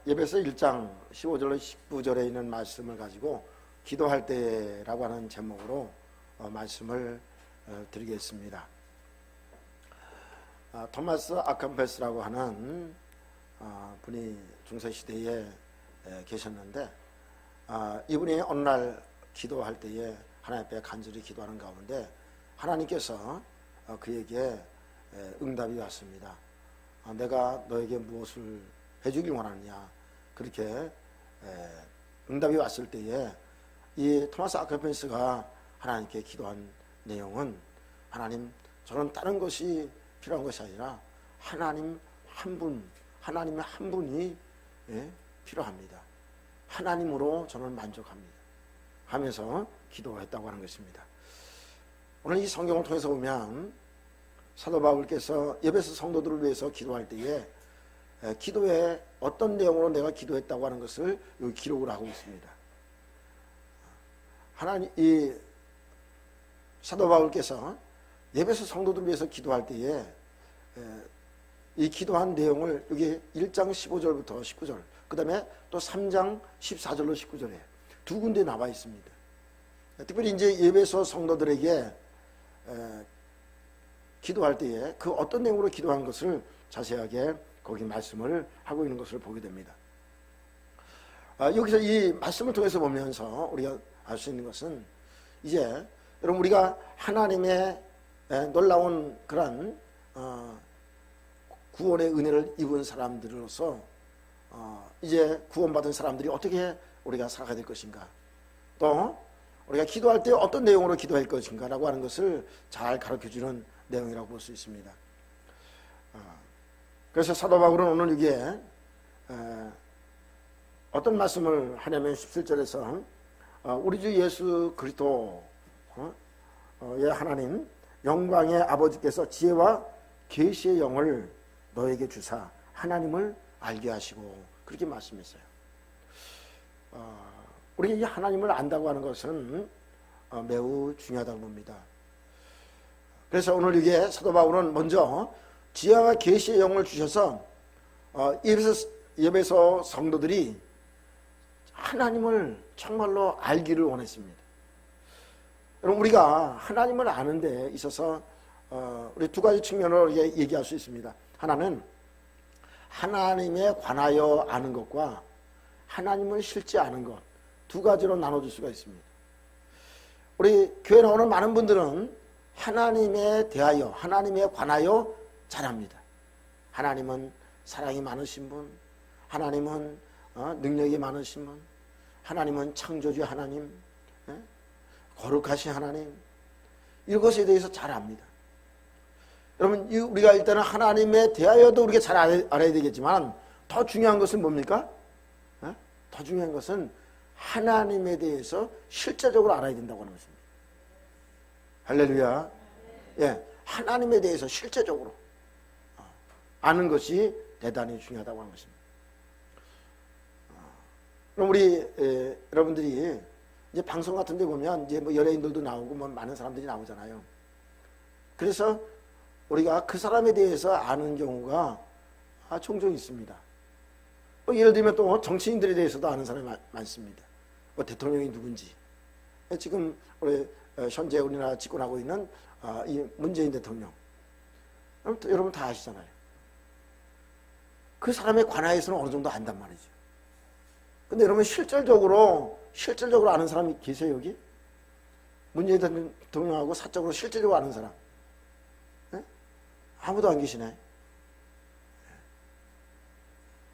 예배서 1장 15절로 19절에 있는 말씀을 가지고 기도할 때라고 하는 제목으로 말씀을 드리겠습니다. 토마스 아캄페스라고 하는 분이 중세시대에 계셨는데, 이분이 어느 날 기도할 때에 하나님 앞에 간절히 기도하는 가운데 하나님께서 그에게 응답이 왔습니다. 내가 너에게 무엇을 해주길 원하느냐, 그렇게 응답이 왔을 때에 이 토마스 아캄페스가 하나님께 기도한 내용은, 하나님, 저는 다른 것이 필요한 것이 아니라 하나님의 한 분이 필요합니다. 하나님으로 저는 만족합니다 하면서 기도했다고 하는 것입니다. 오늘 이 성경을 통해서 보면 사도 바울께서 에베소 성도들을 위해서 기도할 때에 기도에 어떤 내용으로 내가 기도했다고 하는 것을 여기 기록을 하고 있습니다. 이 사도 바울께서 에베소 성도들을 위해서 기도할 때에 이 기도한 내용을 여기 1장 15절부터 19절, 그 다음에 또 3장 14절로 19절에 두 군데 나와 있습니다. 특별히 이제 에베소 성도들에게 기도할 때에 그 어떤 내용으로 기도한 것을 자세하게 거기 말씀을 하고 있는 것을 보게 됩니다. 여기서 이 말씀을 통해서 보면서 우리가 알 수 있는 것은, 이제 여러분, 우리가 하나님의 놀라운 그런 구원의 은혜를 입은 사람들로서 이제 구원받은 사람들이 어떻게 우리가 살아가야 될 것인가, 또 우리가 기도할 때 어떤 내용으로 기도할 것인가 라고 하는 것을 잘 가르쳐주는 내용이라고 볼 수 있습니다. 그래서 사도 바울은 오늘 여기에 어떤 말씀을 하냐면 17절에서 우리 주 예수 그리스도의 하나님 영광의 아버지께서 지혜와 계시의 영을 너에게 주사 하나님을 알게 하시고, 그렇게 말씀했어요. 우리가 이 하나님을 안다고 하는 것은 매우 중요하다고 봅니다. 그래서 오늘 이게 사도 바울은 먼저 지혜와 계시의 영을 주셔서 에베소 성도들이 하나님을 정말로 알기를 원했습니다. 여러분, 우리가 하나님을 아는 데 있어서 우리 두 가지 측면으로 얘기할 수 있습니다. 하나는 하나님에 관하여 아는 것과 하나님을 실제 아는 것, 두 가지로 나눠줄 수가 있습니다. 우리 교회 나오는 많은 분들은 하나님에 대하여, 하나님에 관하여 잘합니다. 하나님은 사랑이 많으신 분, 하나님은 능력이 많으신 분, 하나님은 창조주 하나님, 거룩하신 하나님, 이것에 대해서 잘 압니다. 여러분, 우리가 일단은 하나님에 대하여도 우리가 잘 알아야 되겠지만, 더 중요한 것은 뭡니까? 더 중요한 것은 하나님에 대해서 실제적으로 알아야 된다고 하는 것입니다. 할렐루야. 예, 하나님에 대해서 실제적으로 아는 것이 대단히 중요하다고 하는 것입니다. 그럼 우리 여러분들이 이제 방송 같은 데 보면 이제 뭐 연예인들도 나오고 뭐 많은 사람들이 나오잖아요. 그래서 우리가 그 사람에 대해서 아는 경우가 종종 있습니다. 뭐 예를 들면 또 정치인들에 대해서도 아는 사람이 많습니다. 뭐 대통령이 누군지. 지금 우리 현재 우리나라 집권하고 있는 이 문재인 대통령, 여러분 다 아시잖아요. 그 사람에 관하여서는 어느 정도 안단 말이죠. 근데 여러분, 실질적으로 아는 사람이 계세요, 여기? 문재인 대통령하고 사적으로 실질적으로 아는 사람? 네? 아무도 안 계시네.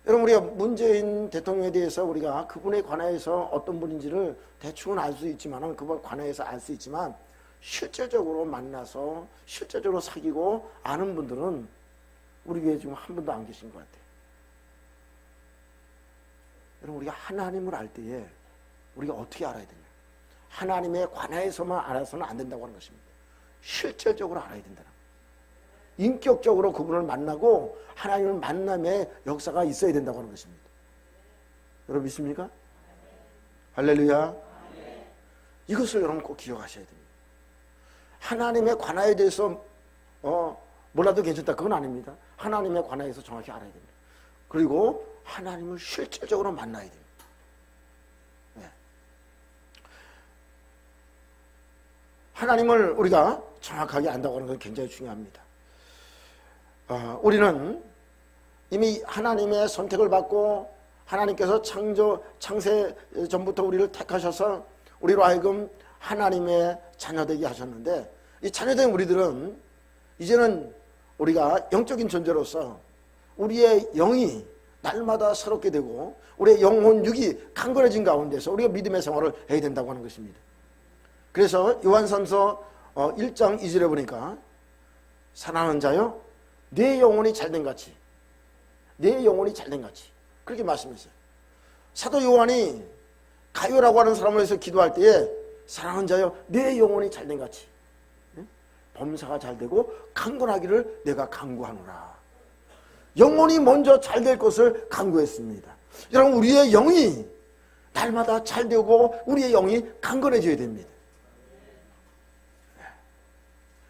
여러분, 우리가 문재인 대통령에 대해서 우리가 그분에 관하여서 어떤 분인지를 대충은 알 수 있지만, 그분에 관하여서 알 수 있지만, 실제적으로 만나서 실제적으로 사귀고 아는 분들은 우리 교회에 지금 한 분도 안 계신 것 같아요. 여러분, 우리가 하나님을 알 때에 우리가 어떻게 알아야 되냐? 하나님에 관하여서만 알아서는 안 된다고 하는 것입니다. 실질적으로 알아야 된다는 거예요. 인격적으로 그분을 만나고 하나님을 만남의 역사가 있어야 된다고 하는 것입니다. 여러분 믿습니까? 할렐루야. 이것을 여러분 꼭 기억하셔야 됩니다. 하나님의 관하에 대해서 몰라도 괜찮다, 그건 아닙니다. 하나님의 관하에서 정확히 알아야 됩니다. 그리고 하나님을 실질적으로 만나야 됩니다. 네. 하나님을 우리가 정확하게 안다고 하는 건 굉장히 중요합니다. 우리는 이미 하나님의 선택을 받고 하나님께서 창세 전부터 우리를 택하셔서 우리로 하여금 하나님의 자녀되게 하셨는데, 이 자녀된 우리들은 이제는 우리가 영적인 존재로서 우리의 영이 날마다 새롭게 되고 우리의 영혼 육이 강건해진 가운데서 우리가 믿음의 생활을 해야 된다고 하는 것입니다. 그래서 요한삼서 1장 2절에 보니까 사랑하는 자여 내 영혼이 잘된 같이, 내 영혼이 잘된 같이 그렇게 말씀했어요. 사도 요한이 가요라고 하는 사람을 위해서 기도할 때에 사랑하는 자여 내 영혼이 잘된 같이 범사가 잘되고 강건하기를 내가 간구하노라. 영혼이 먼저 잘될 것을 간구했습니다. 여러분, 우리의 영이 날마다 잘되고 우리의 영이 강건해져야 됩니다.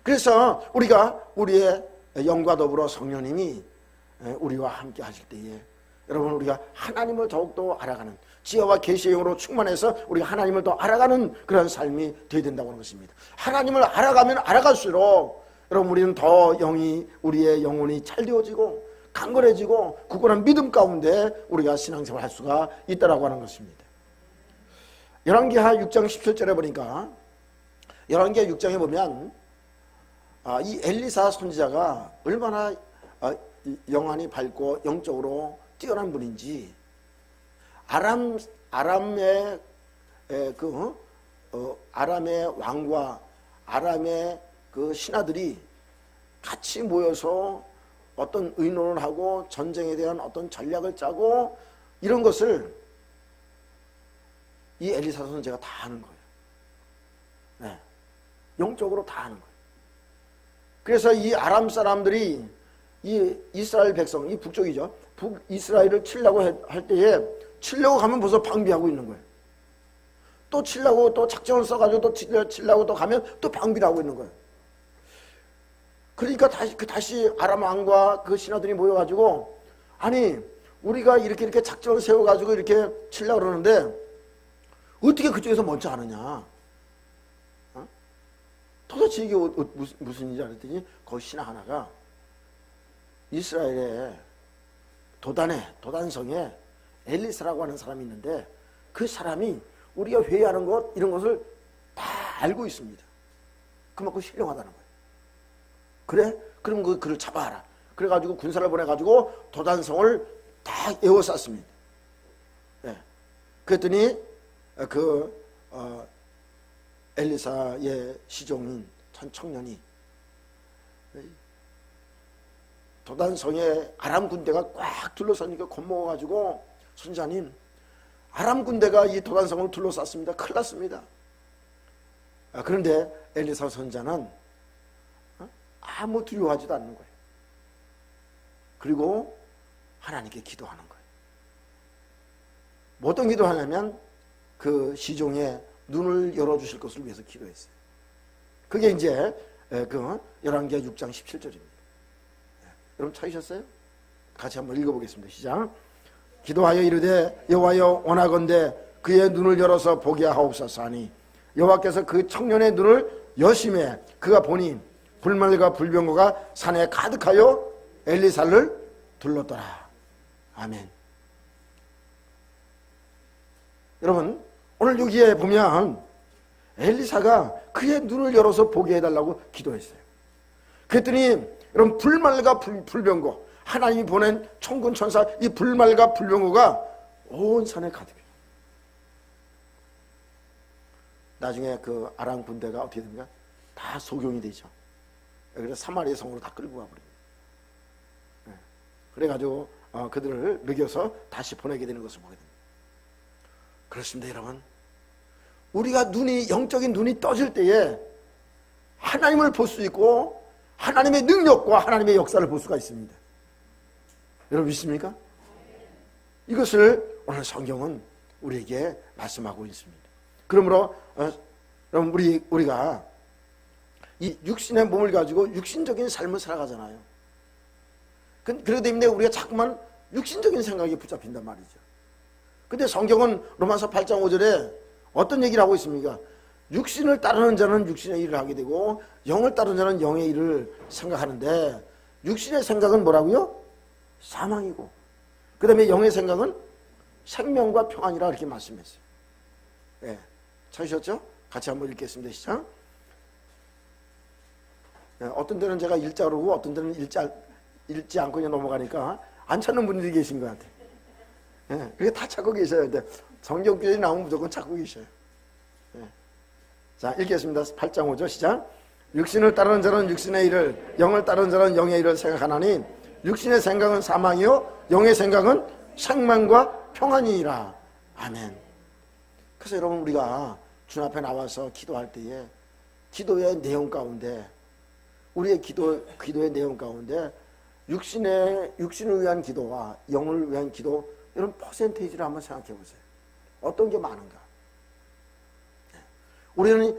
그래서 우리가 우리의 영과 더불어 성령님이 우리와 함께 하실 때에 여러분, 우리가 하나님을 더욱더 알아가는, 지혜와 계시의 영으로 충만해서 우리가 하나님을 더 알아가는 그런 삶이 되어야 된다고 하는 것입니다. 하나님을 알아가면 알아갈수록 여러분, 우리는 더 우리의 영혼이 잘 되어지고 강건해지고 굳건한 믿음 가운데 우리가 신앙생활을 할 수가 있다라고 하는 것입니다. 열왕기하 6장 17절에 보니까, 열왕기하 6장에 보면 이 엘리사 선지자가 얼마나 영안이 밝고 영적으로 뛰어난 분인지, 아람의 왕과 아람의 그 신하들이 같이 모여서 어떤 의논을 하고 전쟁에 대한 어떤 전략을 짜고 이런 것을 이 엘리사 선지자가 다 하는 거예요. 네. 영적으로 다 하는 거예요. 그래서 이 아람 사람들이 이 이스라엘 백성, 이 북쪽이죠, 북이스라엘을 치려고 할 때에 치려고 가면 벌써 방비하고 있는 거예요. 또 치려고 또 작전을 써가지고 또 치려고 또 가면 또 방비를 하고 있는 거예요. 그러니까 다시 아람 왕과 그 신하들이 모여가지고, 아니 우리가 이렇게 작전을 세워가지고 이렇게 치려고 그러는데 어떻게 그쪽에서 먼저 하느냐, 도대체 이게 무슨 일인지 알았더니 그 신하 하나가 이스라엘의 도단성에 엘리사라고 하는 사람이 있는데, 그 사람이 우리가 회의하는 것 이런 것을 다 알고 있습니다. 그만큼 신령하다는 거예요. 그래? 그럼 그를 잡아라. 그래가지고 군사를 보내가지고 도단성을 다 에워쌌습니다. 네. 그랬더니 엘리사의 시종인 한 청년이 도단성에 아람 군대가 꽉 둘러서니까 겁먹어가지고, 선지자님, 아람 군대가 이 도단성을 둘러쌌습니다. 큰일 났습니다. 그런데 엘리사 선지자는 아무 두려워하지도 않는 거예요. 그리고 하나님께 기도하는 거예요. 뭐 어떤 기도하냐면 그 시종의 눈을 열어주실 것을 위해서 기도했어요. 그게 이제 그 열왕기하 6장 17절입니다. 여러분 찾으셨어요? 같이 한번 읽어보겠습니다. 시작. 기도하여 이르되 여호와여 원하건대 그의 눈을 열어서 보게 하옵소서 하니, 여호와께서 그 청년의 눈을 여심해 그가 보니 불말과 불병거가 산에 가득하여 엘리사를 둘렀더라. 아멘. 여러분, 오늘 여기에 보면 엘리사가 그의 눈을 열어서 보게 해달라고 기도했어요. 그랬더니 여러분, 불말과 불병거, 하나님이 보낸 천군 천사 이 불말과 불병거가 온 산에 가득해요. 나중에 그 아람 군대가 어떻게 됩니까? 다 소경이 되죠. 그래서 사마리아 성으로 다 끌고 가버립니다. 그래가지고 그들을 먹여서 다시 보내게 되는 것을 보게 됩니다. 그렇습니다, 여러분. 우리가 영적인 눈이 떠질 때에 하나님을 볼 수 있고 하나님의 능력과 하나님의 역사를 볼 수가 있습니다. 여러분 믿습니까? 이것을 오늘 성경은 우리에게 말씀하고 있습니다. 그러므로 여러분, 우리가 이 육신의 몸을 가지고 육신적인 삶을 살아가잖아요. 그러기 때문에 우리가 자꾸만 육신적인 생각이 붙잡힌단 말이죠. 근데 성경은 로마서 8장 5절에 어떤 얘기를 하고 있습니까? 육신을 따르는 자는 육신의 일을 하게 되고 영을 따르는 자는 영의 일을 생각하는데, 육신의 생각은 뭐라고요? 사망이고, 그 다음에 영의 생각은 생명과 평안이라 이렇게 말씀했어요. 네, 찾으셨죠? 같이 한번 읽겠습니다. 시작. 네, 어떤 데는 제가 읽자 그러고 어떤 데는 읽지 않고 그냥 넘어가니까 안 찾는 분들이 계신 것 같아요. 네, 그게 다 찾고 계셔야 돼. 성경교재 나오면 무조건 찾고 계셔요. 네. 자, 읽겠습니다. 8장 5절 시작. 육신을 따르는 자는 육신의 일을, 영을 따르는 자는 영의 일을 생각하나니 육신의 생각은 사망이요 영의 생각은 생명과 평안이니라. 아멘. 그래서 여러분, 우리가 주님 앞에 나와서 기도할 때에 기도의 내용 가운데, 우리의 기도의 내용 가운데 육신을 위한 기도와 영을 위한 기도, 이런 퍼센테이지를 한번 생각해 보세요. 어떤 게 많은가? 우리는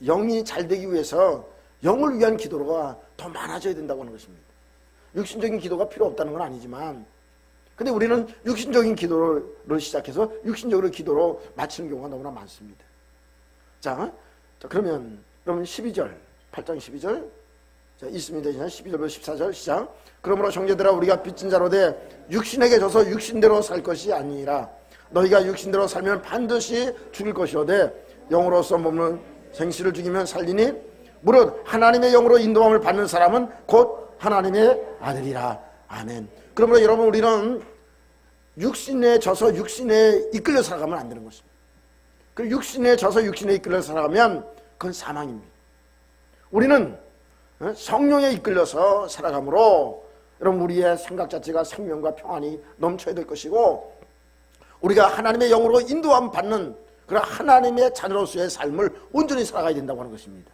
영이 잘 되기 위해서 영을 위한 기도가 더 많아져야 된다고 하는 것입니다. 육신적인 기도가 필요 없다는 건 아니지만, 근데 우리는 육신적인 기도를 시작해서 육신적으로 기도로 마치는 경우가 너무나 많습니다. 자, 그러면 12절, 8장 12절. 자, 있습니다. 12절부터 14절 시작. 그러므로 형제들아, 우리가 빚진 자로 돼 육신에게 져서 육신대로 살 것이 아니라 너희가 육신대로 살면 반드시 죽을 것이로되 영으로서 몸은 생시를 죽이면 살리니 무릇 하나님의 영으로 인도함을 받는 사람은 곧 하나님의 아들이라. 아멘. 그러므로 여러분, 우리는 육신에 져서 육신에 이끌려 살아가면 안 되는 것입니다. 그 육신에 져서 육신에 이끌려 살아가면 그건 사망입니다. 우리는 성령에 이끌려서 살아가므로 여러분, 우리의 생각 자체가 생명과 평안이 넘쳐야 될 것이고, 우리가 하나님의 영으로 인도함 받는 그런 하나님의 자녀로서의 삶을 온전히 살아가야 된다고 하는 것입니다.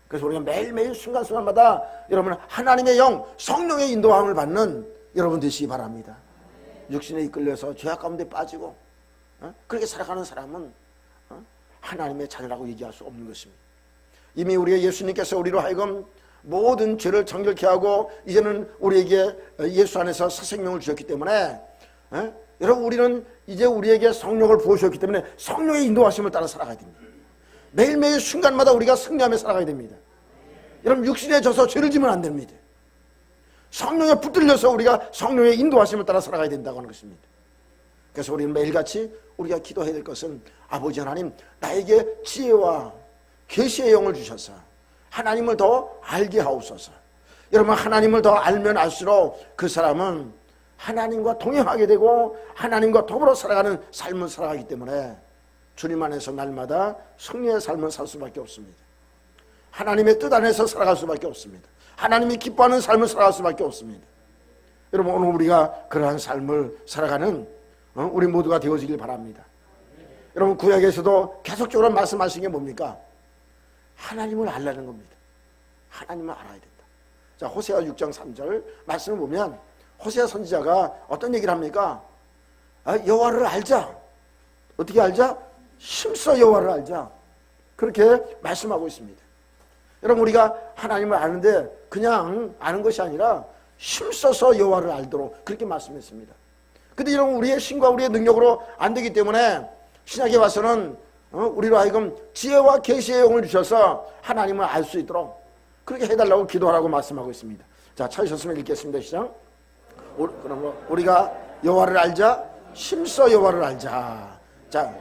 그래서 우리가 매일매일 순간순간마다 여러분 하나님의 영, 성령의 인도함을 받는 여러분 되시기 바랍니다. 육신에 이끌려서 죄악 가운데 빠지고 그렇게 살아가는 사람은 하나님의 자녀라고 얘기할 수 없는 것입니다. 이미 우리의 예수님께서 우리로 하여금 모든 죄를 정결케 하고 이제는 우리에게 예수 안에서 새 생명을 주셨기 때문에, 여러분, 우리는 이제 우리에게 성령을 부어주셨기 때문에 성령의 인도하심을 따라 살아가야 됩니다. 매일매일 순간마다 우리가 승리하며 살아가야 됩니다. 여러분, 육신에 져서 죄를 지면 안 됩니다. 성령에 붙들려서 우리가 성령의 인도하심을 따라 살아가야 된다고 하는 것입니다. 그래서 우리는 매일같이 우리가 기도해야 될 것은, 아버지 하나님, 나에게 지혜와 계시의 영을 주셔서 하나님을 더 알게 하옵소서. 여러분, 하나님을 더 알면 알수록 그 사람은 하나님과 동행하게 되고 하나님과 더불어 살아가는 삶을 살아가기 때문에 주님 안에서 날마다 승리의 삶을 살 수밖에 없습니다. 하나님의 뜻 안에서 살아갈 수밖에 없습니다. 하나님이 기뻐하는 삶을 살아갈 수밖에 없습니다. 여러분, 오늘 우리가 그러한 삶을 살아가는 우리 모두가 되어지길 바랍니다. 여러분, 구약에서도 계속적으로 말씀하신 게 뭡니까? 하나님을 알라는 겁니다. 하나님을 알아야 된다. 자, 호세아 6장 3절 말씀을 보면 호세아 선지자가 어떤 얘기를 합니까? 여호와를 알자. 어떻게 알자? 힘써 여호와를 알자. 그렇게 말씀하고 있습니다. 여러분, 우리가 하나님을 아는데 그냥 아는 것이 아니라 힘써서 여호와를 알도록 그렇게 말씀했습니다. 근데 여러분, 우리의 힘과 우리의 능력으로 안 되기 때문에 신약에 와서는 우리로 하여금 지혜와 계시의 영을 주셔서 하나님을 알 수 있도록 그렇게 해달라고 기도하라고 말씀하고 있습니다. 자, 찾으셨으면 읽겠습니다. 시작. 그럼 우리가 여호와를 알자, 힘써 여호와를 알자. 자,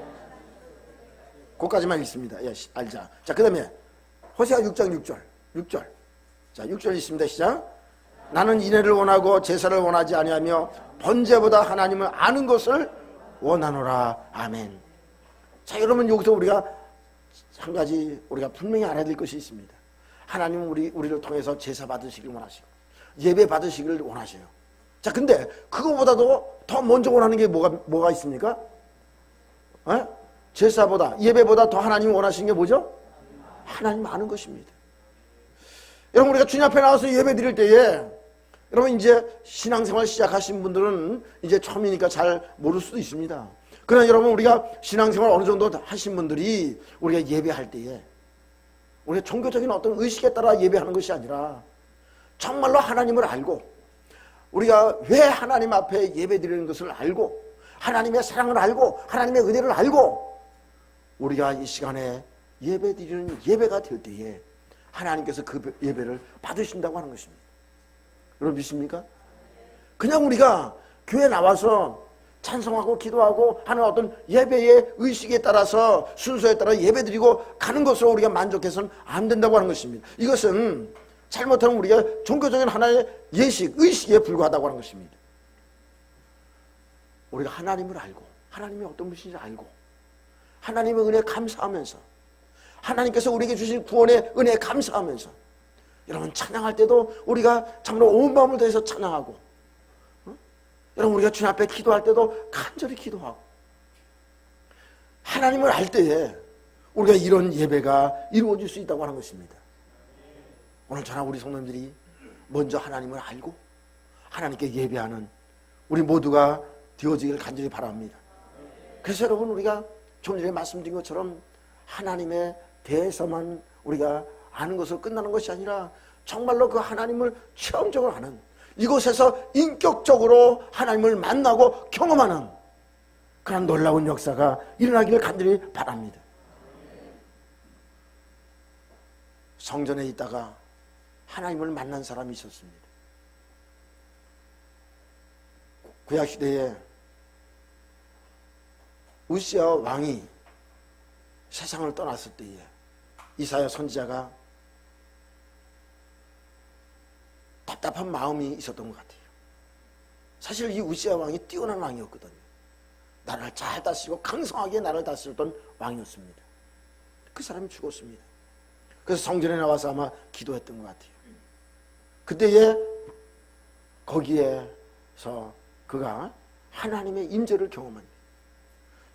그까지만 읽습니다. 예, 알자. 자, 그 다음에 호세아 6장 6절. 자, 6절 있습니다. 시작. 나는 인애를 원하고 제사를 원하지 아니하며 번제보다 하나님을 아는 것을 원하노라. 아멘. 자, 여러분, 여기서 우리가 한 가지 우리가 분명히 알아야 될 것이 있습니다. 하나님은 우리를 통해서 제사 받으시길 원하시고 예배 받으시기를 원하셔요. 자, 근데 그거보다도 더 먼저 원하는 게 뭐가 있습니까? 제사보다, 예배보다 더 하나님이 원하시는 게 뭐죠? 하나님 아는 것입니다. 여러분, 우리가 주님 앞에 나와서 예배 드릴 때에, 여러분, 이제 신앙생활 시작하신 분들은 이제 처음이니까 잘 모를 수도 있습니다. 그러나 여러분, 우리가 신앙생활 어느 정도 하신 분들이 우리가 예배할 때에 우리가 종교적인 어떤 의식에 따라 예배하는 것이 아니라 정말로 하나님을 알고 우리가 왜 하나님 앞에 예배드리는 것을 알고 하나님의 사랑을 알고 하나님의 은혜를 알고 우리가 이 시간에 예배드리는 예배가 될 때에 하나님께서 그 예배를 받으신다고 하는 것입니다. 여러분 믿습니까? 그냥 우리가 교회 나와서 찬송하고 기도하고 하는 어떤 예배의 의식에 따라서 순서에 따라 예배드리고 가는 것으로 우리가 만족해서는 안 된다고 하는 것입니다. 이것은 잘못하면 우리가 종교적인 하나의 예식, 의식에 불과하다고 하는 것입니다. 우리가 하나님을 알고 하나님이 어떤 분이신지 알고 하나님의 은혜에 감사하면서 하나님께서 우리에게 주신 구원의 은혜에 감사하면서 여러분 찬양할 때도 우리가 참으로 온 마음을 다해서 찬양하고 여러분 우리가 주님 앞에 기도할 때도 간절히 기도하고 하나님을 알 때에 우리가 이런 예배가 이루어질 수 있다고 하는 것입니다. 오늘 저나 우리 성도님들이 먼저 하나님을 알고 하나님께 예배하는 우리 모두가 되어지기를 간절히 바랍니다. 그래서 여러분 우리가 좀 전에 말씀드린 것처럼 하나님에 대해서만 우리가 아는 것으로 끝나는 것이 아니라 정말로 그 하나님을 체험적으로 아는 이곳에서 인격적으로 하나님을 만나고 경험하는 그런 놀라운 역사가 일어나기를 간절히 바랍니다. 성전에 있다가 하나님을 만난 사람이 있었습니다. 구약시대에 우시야 왕이 세상을 떠났을 때에 이사야 선지자가 답답한 마음이 있었던 것 같아요. 사실 이 우시야 왕이 뛰어난 왕이었거든요. 나라를 잘 다스리고 강성하게 나라를 다스렸던 왕이었습니다. 그 사람이 죽었습니다. 그래서 성전에 나와서 아마 기도했던 것 같아요. 그때에 거기에서 그가 하나님의 임재를 경험한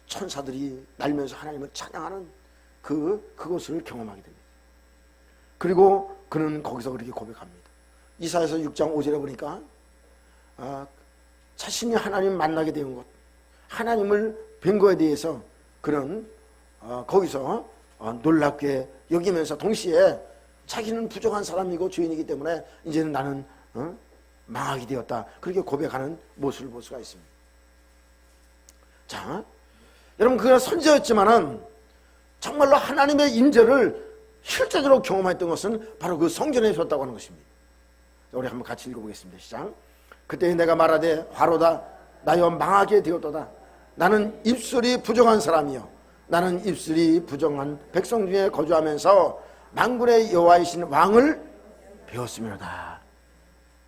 천사들이 날면서 하나님을 찬양하는 그것을 경험하게 됩니다. 그리고 그는 거기서 그렇게 고백합니다. 이사야서 6장 5절에 보니까 자신이 하나님 만나게 된 것, 하나님을 뵌 것에 대해서 그는 거기서 놀랍게 여기면서 동시에 자기는 부족한 사람이고 죄인이기 때문에 이제는 나는 망하게 되었다. 그렇게 고백하는 모습을 볼 수가 있습니다. 자, 여러분 그가 선지자였지만은 정말로 하나님의 임재를 실제적으로 경험했던 것은 바로 그 성전에 있었다고 하는 것입니다. 우리 한번 같이 읽어보겠습니다. 시작. 그때 내가 말하되 화로다 나여 망하게 되었도다. 나는 입술이 부정한 사람이요 나는 입술이 부정한 백성 중에 거주하면서 만군의 여호와이신 왕을 배웠으며다.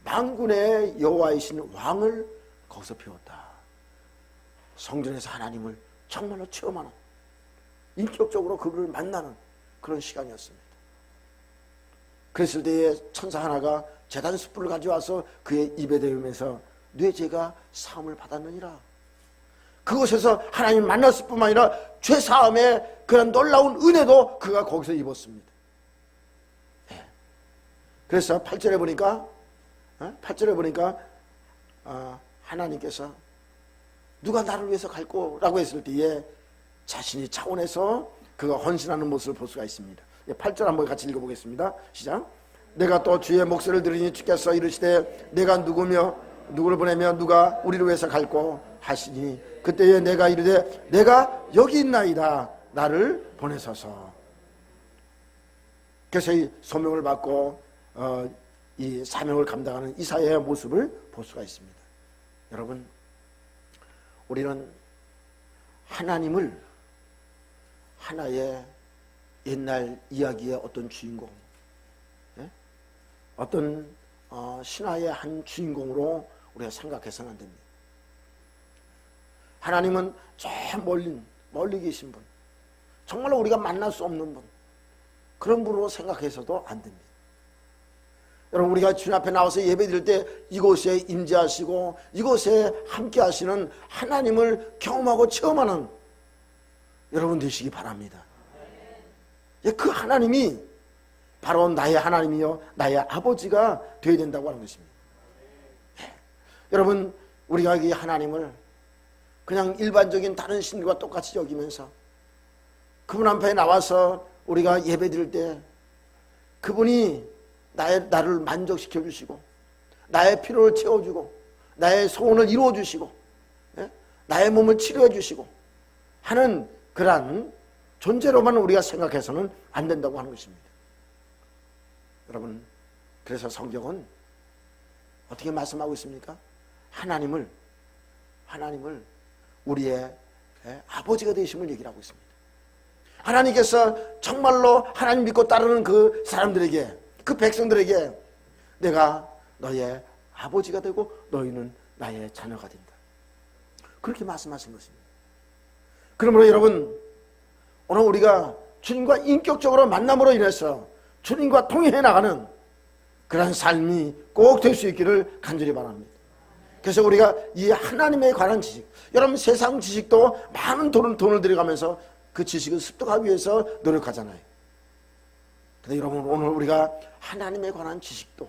만군의 여호와이신 왕을 거기서 배웠다. 성전에서 하나님을 정말로 체험하는 인격적으로 그분을 만나는 그런 시간이었습니다. 그랬을 때에 천사 하나가 제단 숯불을 가져와서 그의 입에 대면서 네 죄가 사함을 받았느니라. 그곳에서 하나님 만났을 뿐만 아니라 죄사함의 그런 놀라운 은혜도 그가 거기서 입었습니다. 네. 그래서 8절에 보니까 하나님께서 누가 나를 위해서 갈 거라고 했을 때에 자신이 차원에서 그가 헌신하는 모습을 볼 수가 있습니다. 8절 한번 같이 읽어보겠습니다. 시작. 내가 또 주의 목소리를 들으니 주께서 이르시되 내가 누구며 누구를 보내며 누가 우리를 위해서 갈고 하시니 그때에 내가 이르되 내가 여기 있나이다 나를 보내소서. 그래서 이 소명을 받고 이 사명을 감당하는 이사야의 모습을 볼 수가 있습니다. 여러분 우리는 하나님을 하나의 옛날 이야기의 어떤 주인공, 어떤 신화의 한 주인공으로 우리가 생각해서는 안 됩니다. 하나님은 저 멀리 계신 분, 정말로 우리가 만날 수 없는 분, 그런 분으로 생각해서도 안 됩니다. 여러분 우리가 주님 앞에 나와서 예배드릴 때 이곳에 임재하시고 이곳에 함께 하시는 하나님을 경험하고 체험하는 여러분 되시기 바랍니다. 그 하나님이 바로 나의 하나님이요 나의 아버지가 되어야 된다고 하는 것입니다. 여러분 우리가 이 하나님을 그냥 일반적인 다른 신들과 똑같이 여기면서 그분 앞에 나와서 우리가 예배드릴 때 그분이 나를 만족시켜 주시고 나의 필요를 채워주고 나의 소원을 이루어 주시고 나의 몸을 치료해 주시고 하는 그러한 존재로만 우리가 생각해서는 안 된다고 하는 것입니다. 여러분, 그래서 성경은 어떻게 말씀하고 있습니까? 하나님을 우리의 아버지가 되심을 얘기를 하고 있습니다. 하나님께서 정말로 하나님 믿고 따르는 그 사람들에게, 그 백성들에게 내가 너의 아버지가 되고 너희는 나의 자녀가 된다, 그렇게 말씀하신 것입니다. 그러므로 여러분, 오늘 우리가 주님과 인격적으로 만남으로 인해서 주님과 통행해 나가는 그런 삶이 꼭 될 수 있기를 간절히 바랍니다. 그래서 우리가 이 하나님에 관한 지식, 여러분 세상 지식도 많은 돈을 들여가면서 그 지식을 습득하기 위해서 노력하잖아요. 근데 여러분, 오늘 우리가 하나님에 관한 지식도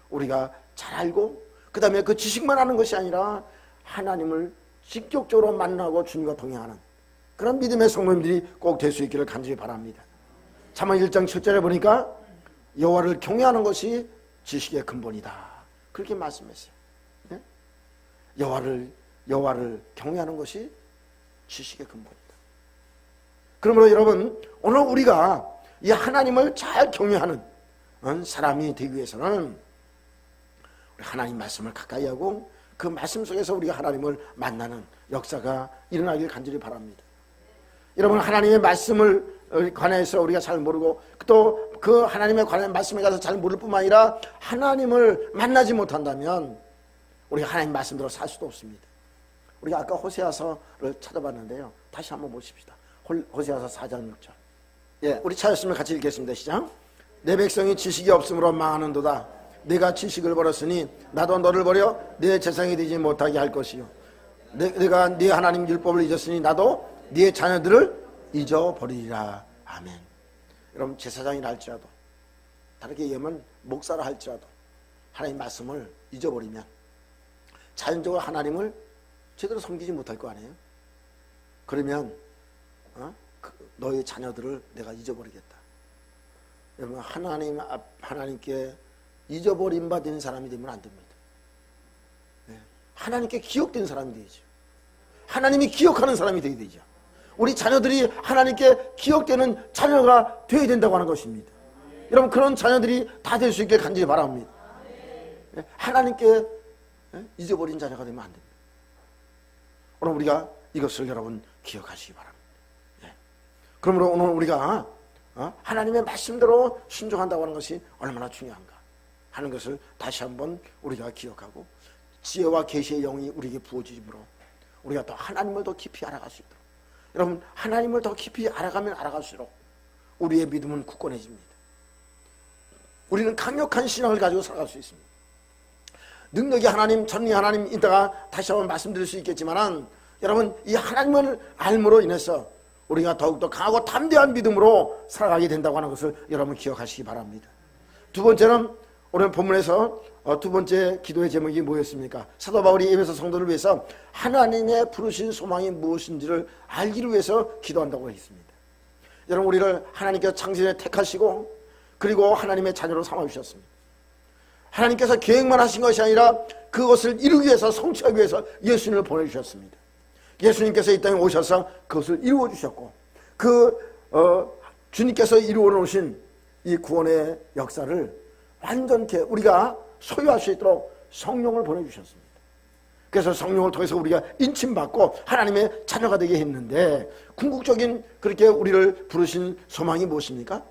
우리가 잘 알고, 그 다음에 그 지식만 하는 것이 아니라 하나님을 직접적으로 만나고 주님과 동행하는 그런 믿음의 성도님들이 꼭 될 수 있기를 간절히 바랍니다. 잠언 1장 7절에 보니까 여호와를 경외하는 것이 지식의 근본이다, 그렇게 말씀했어요. 네? 여호와를 경외하는 것이 지식의 근본이다. 그러므로 여러분, 오늘 우리가 이 하나님을 잘 경외하는 사람이 되기 위해서는 하나님 말씀을 가까이 하고 그 말씀 속에서 우리가 하나님을 만나는 역사가 일어나길 간절히 바랍니다. 여러분, 하나님의 말씀을 관해서 우리가 잘 모르고 또 그 하나님의 관한 말씀에 가서 잘 모를 뿐만 아니라 하나님을 만나지 못한다면 우리가 하나님 말씀대로 살 수도 없습니다. 우리가 아까 호세아서를 찾아봤는데요, 다시 한번 보십시다. 호세아서 4장 6절. 예, 우리 찾았으면 같이 읽겠습니다. 시작. 내 백성이 지식이 없으므로 망하는도다. 내가 지식을 버렸으니 나도 너를 버려 내 재상이 되지 못하게 할 것이요. 내가 네 하나님 율법을 잊었으니 나도 네 자녀들을 잊어버리리라. 아멘. 여러분, 제사장이라 할지라도, 다르게 얘기하면 목사라 할지라도 하나님 말씀을 잊어버리면 자연적으로 하나님을 제대로 섬기지 못할 거 아니에요? 그러면 너의 자녀들을 내가 잊어버리겠다. 여러분, 하나님께 잊어버림 받은 사람이 되면 안 됩니다. 하나님께 기억된 사람이 되죠. 하나님이 기억하는 사람이 되어야 되죠. 우리 자녀들이 하나님께 기억되는 자녀가 되어야 된다고 하는 것입니다. 여러분, 그런 자녀들이 다 될 수 있게 간절히 바랍니다. 하나님께 잊어버린 자녀가 되면 안 됩니다. 오늘 우리가 이것을 여러분 기억하시기 바랍니다. 그러므로 오늘 우리가 하나님의 말씀대로 순종한다고 하는 것이 얼마나 중요한가 하는 것을 다시 한번 우리가 기억하고, 지혜와 계시의 영이 우리에게 부어지므로 우리가 더 하나님을 더 깊이 알아갈 수 있도록, 여러분, 하나님을 더 깊이 알아가면 알아갈수록 우리의 믿음은 굳건해집니다. 우리는 강력한 신앙을 가지고 살아갈 수 있습니다. 능력이 하나님, 전능이 하나님, 이따가 다시 한번 말씀드릴 수 있겠지만, 여러분, 이 하나님을 알므로 인해서 우리가 더욱더 강하고 담대한 믿음으로 살아가게 된다고 하는 것을 여러분 기억하시기 바랍니다. 두 번째는 오늘 본문에서 두 번째 기도의 제목이 뭐였습니까? 사도 바울이 에베소 성도를 위해서 하나님의 부르신 소망이 무엇인지를 알기를 위해서 기도한다고 했습니다. 여러분, 우리를 하나님께서 창세전에 택하시고 그리고 하나님의 자녀로 삼아주셨습니다. 하나님께서 계획만 하신 것이 아니라 그것을 이루기 위해서, 성취하기 위해서 예수님을 보내주셨습니다. 예수님께서 이 땅에 오셔서 그것을 이루어 주셨고, 주님께서 이루어 놓으신 이 구원의 역사를 완전케 우리가 소유할 수 있도록 성령을 보내주셨습니다. 그래서 성령을 통해서 우리가 인침받고 하나님의 자녀가 되게 했는데, 궁극적인 그렇게 우리를 부르신 소망이 무엇입니까?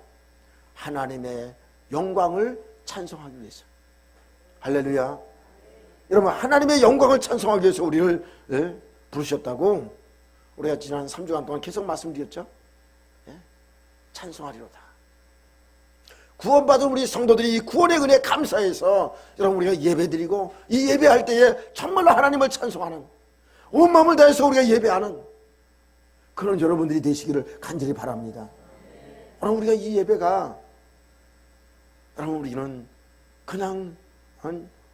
하나님의 영광을 찬송하기 위해서. 할렐루야. 여러분, 하나님의 영광을 찬송하기 위해서 우리를 부르셨다고 우리가 지난 3주간 동안 계속 말씀드렸죠. 찬송하리로다. 구원받은 우리 성도들이 이 구원의 은혜에 감사해서 여러분, 우리가 예배드리고, 이 예배할 때에 정말로 하나님을 찬송하는, 온 마음을 다해서 우리가 예배하는 그런 여러분들이 되시기를 간절히 바랍니다. 여러분, 우리가 이 예배가, 여러분, 우리는 그냥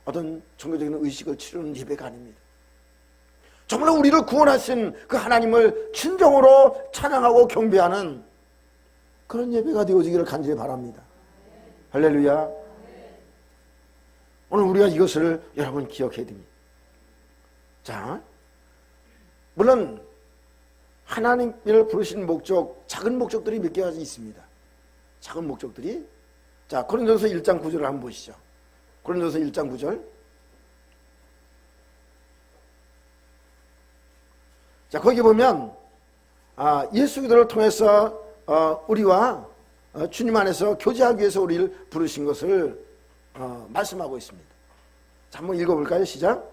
어떤 종교적인 의식을 치르는 예배가 아닙니다. 정말로 우리를 구원하신 그 하나님을 진정으로 찬양하고 경배하는 그런 예배가 되어지기를 간절히 바랍니다. 할렐루야. 오늘 우리가 이것을 여러분 기억해야 됩니다. 자, 물론 하나님을 부르신 목적, 작은 목적들이 몇 개가 있습니다. 작은 목적들이. 자, 고린도서 1장 9절을 한번 보시죠. 고린도서 1장 9절. 자, 거기 보면 예수 그리스도를 통해서 우리와 주님 안에서 교제하기 위해서 우리를 부르신 것을 말씀하고 있습니다. 자, 한번 읽어볼까요? 시작.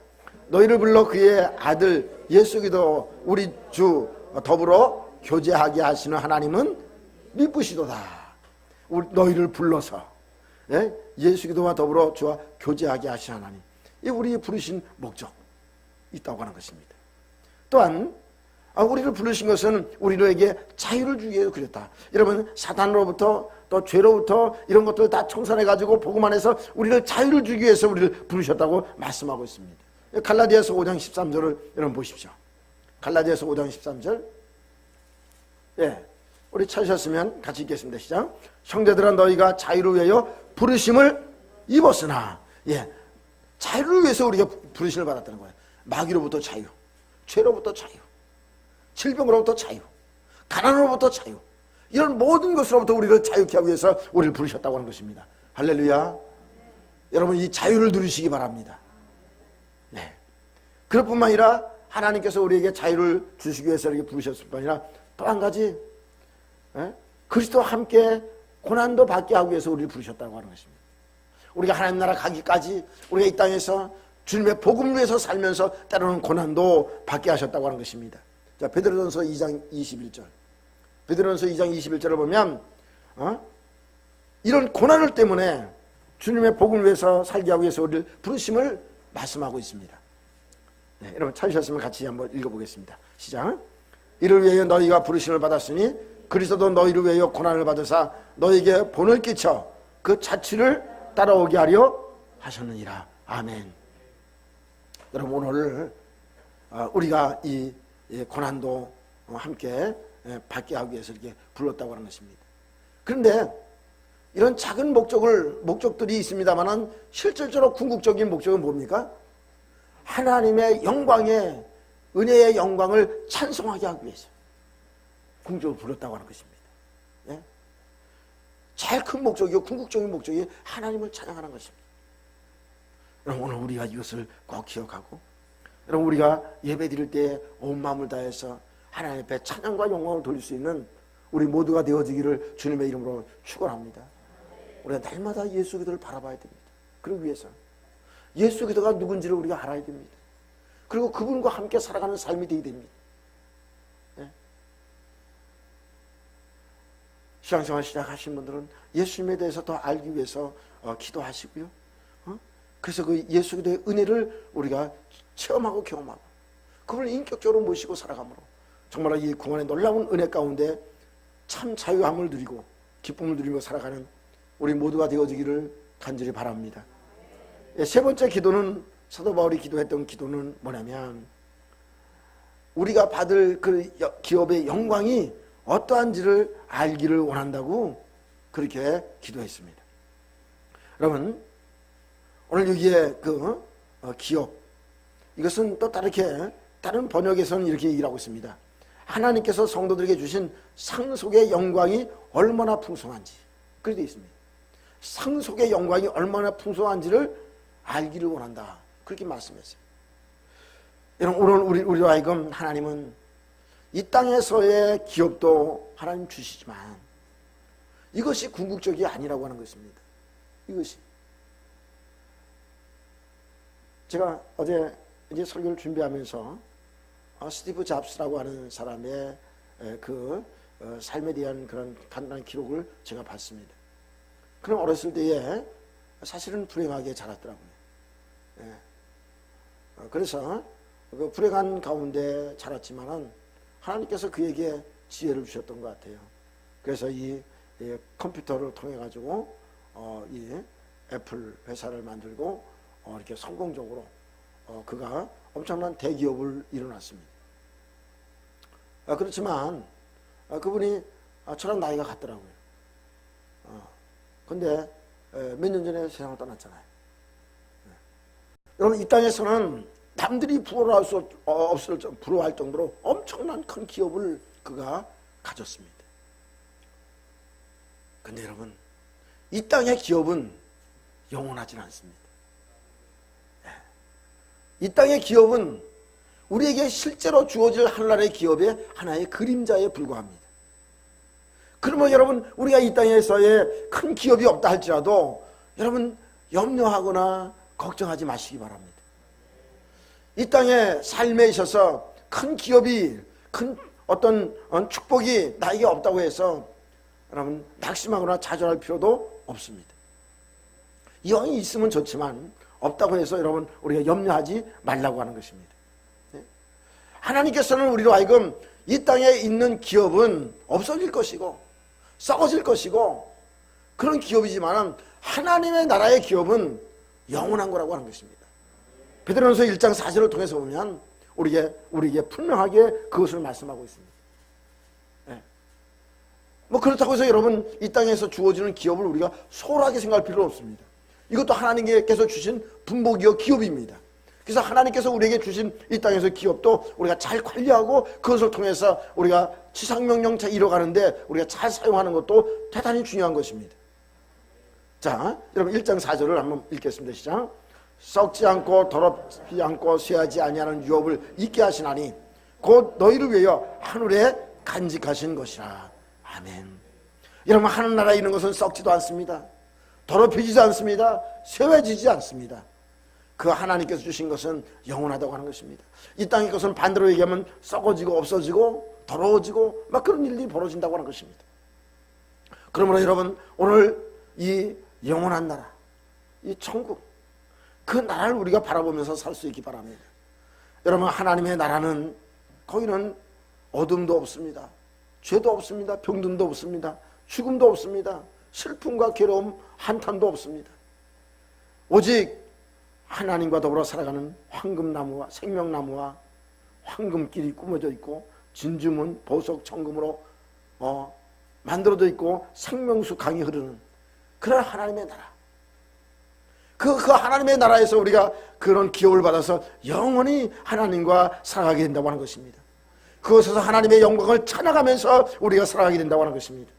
너희를 불러 그의 아들 예수 그리스도 우리 주 더불어 교제하게 하시는 하나님은 미쁘시도다. 너희를 불러서 예수 그리스도와 더불어 주와 교제하게 하시는 하나님, 이 우리 부르신 목적 있다고 하는 것입니다. 또한 우리를 부르신 것은 우리에게 자유를 주기 위해서 그랬다. 여러분, 사단으로부터 또 죄로부터 이런 것들을 다 청산해가지고 복음 안에서 우리를 자유를 주기 위해서 우리를 부르셨다고 말씀하고 있습니다. 갈라디아서 5장 13절을 여러분 보십시오. 갈라디아서 5장 13절. 예, 우리 찾으셨으면 같이 읽겠습니다. 시작. 형제들아 너희가 자유를 위하여 부르심을 입었으나, 예, 자유를 위해서 우리가 부르심을 받았다는 거예요. 마귀로부터 자유, 죄로부터 자유, 질병으로부터 자유, 가난으로부터 자유, 이런 모든 것으로부터 우리를 자유케 하기 위해서 우리를 부르셨다고 하는 것입니다. 할렐루야. 여러분, 이 자유를 누리시기 바랍니다. 네. 그럴 뿐만 아니라 하나님께서 우리에게 자유를 주시기 위해서 이렇게 부르셨을 뿐 아니라 또 한 가지, 그리스도와 함께 고난도 받게 하기 위해서 우리를 부르셨다고 하는 것입니다. 우리가 하나님 나라 가기까지 우리가 이 땅에서 주님의 복음 위해서 살면서 때로는 고난도 받게 하셨다고 하는 것입니다. 자, 베드로전서 2장 21절. 베드로전서 2장 21절을 보면 이런 고난을 때문에 주님의 복음을 위해서 살게 하기 위해서 우리를 부르심을 말씀하고 있습니다. 네, 여러분 찾으셨으면 같이 한번 읽어보겠습니다. 시작. 이를 위하여 너희가 부르심을 받았으니 그리스도도 너희를 위하여 고난을 받으사 너희에게 본을 끼쳐 그 자취를 따라오게 하려 하셨느니라. 아멘. 여러분, 오늘 우리가 이 고난도 함께 받게 하기 위해서 이렇게 불렀다고 하는 것입니다. 그런데 이런 작은 목적들이 있습니다만은 실질적으로 궁극적인 목적은 뭡니까? 하나님의 영광의, 은혜의 영광을 찬송하게 하기 위해서 궁극적으로 불렀다고 하는 것입니다. 예? 제일 큰 목적이요, 궁극적인 목적이 하나님을 찬양하는 것입니다. 여러분, 오늘 우리가 이것을 꼭 기억하고, 여러분, 우리가 예배 드릴 때 온 마음을 다해서 하나님 앞에 찬양과 영광을 돌릴 수 있는 우리 모두가 되어지기를 주님의 이름으로 축원합니다. 우리가 날마다 예수 그리스도를 바라봐야 됩니다. 그러기 위해서 예수 그리스도가 누군지를 우리가 알아야 됩니다. 그리고 그분과 함께 살아가는 삶이 되어야 됩니다. 네? 신앙생활 시작하신 분들은 예수님에 대해서 더 알기 위해서 기도하시고요. 그래서 그 예수 그리스도의 은혜를 우리가 체험하고 경험하고 그분을 인격적으로 모시고 살아가므로 정말로 이 구원의 놀라운 은혜 가운데 참 자유함을 누리고 기쁨을 누리고 살아가는 우리 모두가 되어지기를 간절히 바랍니다. 세 번째 기도는, 사도 바울이 기도했던 기도는 뭐냐면 우리가 받을 그 기업의 영광이 어떠한지를 알기를 원한다고 그렇게 기도했습니다. 여러분, 오늘 여기에 그 기업, 이것은 또 다른 번역에서는 이렇게 얘기를 하고 있습니다. 하나님께서 성도들에게 주신 상속의 영광이 얼마나 풍성한지, 그렇게 되어 있습니다. 상속의 영광이 얼마나 풍성한지를 알기를 원한다, 그렇게 말씀했어요. 여러분, 오늘 우리로 하여금 하나님은 이 땅에서의 기업도 하나님 주시지만 이것이 궁극적이 아니라고 하는 것입니다. 이것이 제가 어제 이제 설교를 준비하면서 스티브 잡스라고 하는 사람의 그 삶에 대한 그런 간단한 기록을 제가 봤습니다. 그럼 어렸을 때에 사실은 불행하게 자랐더라고요. 그래서 그 불행한 가운데 자랐지만은 하나님께서 그에게 지혜를 주셨던 것 같아요. 그래서 이 컴퓨터를 통해 가지고 이 애플 회사를 만들고 이렇게 성공적으로 그가 엄청난 대기업을 일어났습니다. 그렇지만 그분이 저랑 나이가 같더라고요. 근데 몇 년 전에 세상을 떠났잖아요. 여러분, 이 땅에서는 남들이 부러워할 정도로 엄청난 큰 기업을 그가 가졌습니다. 근데 여러분, 이 땅의 기업은 영원하진 않습니다. 이 땅의 기업은 우리에게 실제로 주어질 하늘나라의 기업의 하나의 그림자에 불과합니다. 그러면 여러분, 우리가 이 땅에서의 큰 기업이 없다 할지라도 여러분 염려하거나 걱정하지 마시기 바랍니다. 이 땅의 삶에 있어서 큰 기업이, 큰 어떤 축복이 나에게 없다고 해서 여러분 낙심하거나 좌절할 필요도 없습니다. 이왕이 있으면 좋지만 없다고 해서 여러분 우리가 염려하지 말라고 하는 것입니다. 하나님께서는 우리로 하여금 이 땅에 있는 기업은 없어질 것이고 썩어질 것이고 그런 기업이지만 하나님의 나라의 기업은 영원한 거라고 하는 것입니다. 베드로전서 1장 4절을 통해서 보면 우리에게 분명하게 그것을 말씀하고 있습니다. 뭐 그렇다고 해서 여러분 이 땅에서 주어지는 기업을 우리가 소홀하게 생각할 필요는 없습니다. 이것도 하나님께서 주신 분복이요 기업입니다. 그래서 하나님께서 우리에게 주신 이 땅에서 기업도 우리가 잘 관리하고 그것을 통해서 우리가 지상명령차 이뤄가는데 우리가 잘 사용하는 것도 대단히 중요한 것입니다. 자, 여러분 1장 4절을 한번 읽겠습니다. 시작. 썩지 않고 더럽지 않고 쇠하지 아니하는 유업을 있게 하시나니 곧 너희를 위하여 하늘에 간직하신 것이라. 아멘. 여러분 하늘나라에 있는 것은 썩지도 않습니다. 더럽혀지지 않습니다. 쇠해지지 않습니다. 그 하나님께서 주신 것은 영원하다고 하는 것입니다. 이 땅의 것은 반대로 얘기하면 썩어지고 없어지고 더러워지고 막 그런 일들이 벌어진다고 하는 것입니다. 그러므로 여러분 오늘 이 영원한 나라, 이 천국, 그 나라를 우리가 바라보면서 살 수 있기 바랍니다. 여러분 하나님의 나라는 거기는 어둠도 없습니다. 죄도 없습니다. 병든도 없습니다. 죽음도 없습니다. 슬픔과 괴로움 한탄도 없습니다. 오직 하나님과 더불어 살아가는 황금나무와 생명나무와 황금길이 꾸며져 있고 진주문 보석 청금으로 만들어져 있고 생명수 강이 흐르는 그런 하나님의 나라. 그 하나님의 나라에서 우리가 그런 기업을 받아서 영원히 하나님과 살아가게 된다고 하는 것입니다. 그곳에서 하나님의 영광을 찬양하면서 우리가 살아가게 된다고 하는 것입니다.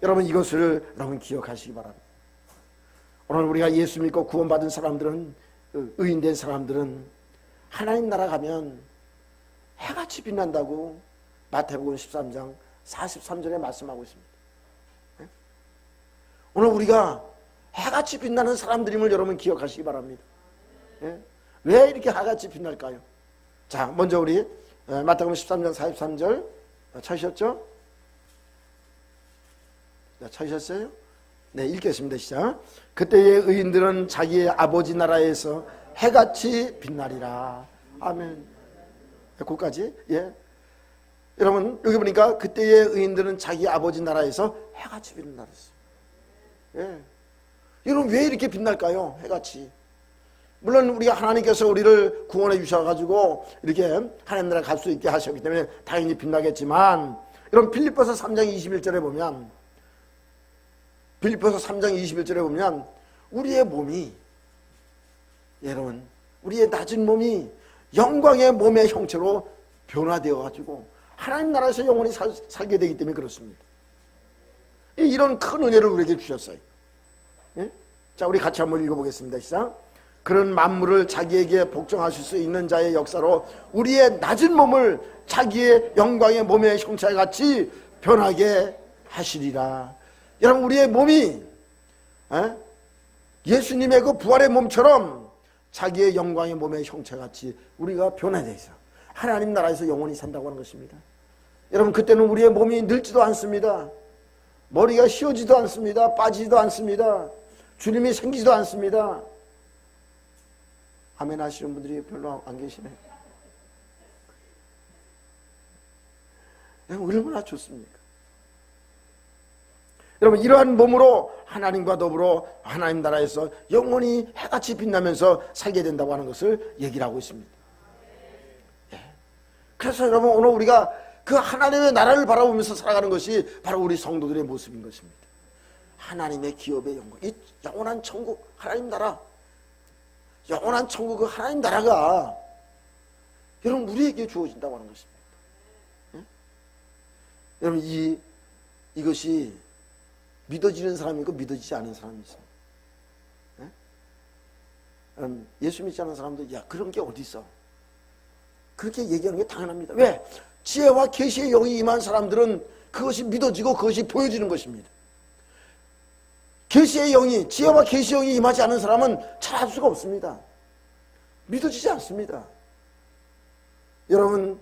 여러분 이것을 여러분 기억하시기 바랍니다. 오늘 우리가 예수 믿고 구원받은 사람들은, 의인된 사람들은 하나님 나라 가면 해같이 빛난다고 마태복음 13장 43절에 말씀하고 있습니다. 오늘 우리가 해같이 빛나는 사람들임을 여러분 기억하시기 바랍니다. 왜 이렇게 해같이 빛날까요? 자, 먼저 우리 마태복음 13장 43절 찾으셨죠? 찾으셨어요? 네, 읽겠습니다. 시작. 그때의 의인들은 자기의 아버지 나라에서 해같이 빛나리라. 아멘. 거기까지. 예. 여러분 여기 보니까 그때의 의인들은 자기 아버지 나라에서 해같이 빛나라. 예. 여러분 왜 이렇게 빛날까요? 해같이. 물론 우리가 하나님께서 우리를 구원해 주셔가지고 이렇게 하나님 나라 갈 수 있게 하셨기 때문에 당연히 빛나겠지만, 여러분 빌립보서 3장 21절에 보면, 빌립보서 3장 21절에 보면 우리의 몸이, 여러분 우리의 낮은 몸이 영광의 몸의 형체로 변화되어 가지고 하나님 나라에서 영원히 살게 되기 때문에 그렇습니다. 이런 큰 은혜를 우리에게 주셨어요. 예? 자, 우리 같이 한번 읽어보겠습니다. 시작. 그런 만물을 자기에게 복종하실 수 있는 자의 역사로 우리의 낮은 몸을 자기의 영광의 몸의 형체와 같이 변하게 하시리라. 여러분 우리의 몸이 예수님의 그 부활의 몸처럼 자기의 영광의 몸의 형체같이 우리가 변화되어 있어 하나님 나라에서 영원히 산다고 하는 것입니다. 여러분 그때는 우리의 몸이 늙지도 않습니다. 머리가 휘어지도 않습니다. 빠지지도 않습니다. 주름이 생기지도 않습니다. 아멘 하시는 분들이 별로 안 계시네. 얼마나 좋습니까? 여러분 이러한 몸으로 하나님과 더불어 하나님 나라에서 영원히 해같이 빛나면서 살게 된다고 하는 것을 얘기를 하고 있습니다. 예. 그래서 여러분 오늘 우리가 그 하나님의 나라를 바라보면서 살아가는 것이 바로 우리 성도들의 모습인 것입니다. 하나님의 기업의 영광, 이 영원한 천국 하나님 나라, 영원한 천국 그 하나님 나라가 여러분 우리에게 주어진다고 하는 것입니다. 예? 여러분 이것이 믿어지는 사람이 있고 믿어지지 않은 사람이 있습니다. 예? 여러분 예수 믿지 않는 사람도 야 그런 게 어디 있어? 그렇게 얘기하는 게 당연합니다. 왜? 지혜와 계시의 영이 임한 사람들은 그것이 믿어지고 그것이 보여지는 것입니다. 계시의 영이, 지혜와 계시의 영이 임하지 않은 사람은 잘할 수가 없습니다. 믿어지지 않습니다. 여러분